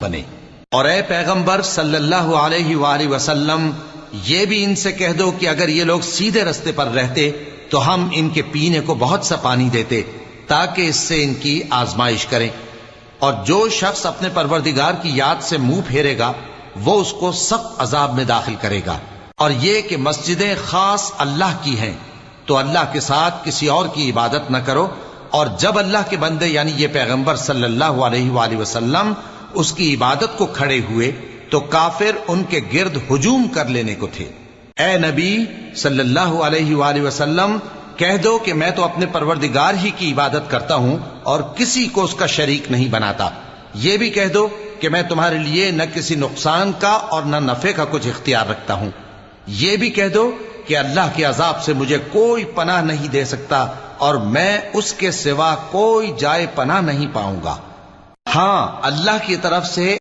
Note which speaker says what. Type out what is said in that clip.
Speaker 1: بنے۔ اور اے پیغمبر صلی اللہ علیہ وآلہ وسلم، یہ بھی ان سے کہہ دو کہ اگر یہ لوگ سیدھے رستے پر رہتے تو ہم ان کے پینے کو بہت سا پانی دیتے تاکہ اس سے ان کی آزمائش کریں، اور جو شخص اپنے پروردگار کی یاد سے منہ پھیرے گا وہ اس کو سخت عذاب میں داخل کرے گا۔ اور یہ کہ مسجدیں خاص اللہ کی ہیں، تو اللہ کے ساتھ کسی اور کی عبادت نہ کرو، اور جب اللہ کے بندے یعنی یہ پیغمبر صلی اللہ علیہ وآلہ وسلم اس کی عبادت کو کھڑے ہوئے تو کافر ان کے گرد ہجوم کر لینے کو تھے۔ اے نبی صلی اللہ علیہ وآلہ وسلم، کہہ دو کہ میں تو اپنے پروردگار ہی کی عبادت کرتا ہوں اور کسی کو اس کا شریک نہیں بناتا۔ یہ بھی کہہ دو کہ میں تمہارے لیے نہ کسی نقصان کا اور نہ نفع کا کچھ اختیار رکھتا ہوں۔ یہ بھی کہہ دو کہ اللہ کے عذاب سے مجھے کوئی پناہ نہیں دے سکتا اور میں اس کے سوا کوئی جائے پناہ نہیں پاؤں گا۔ ہاں، اللہ کی طرف سے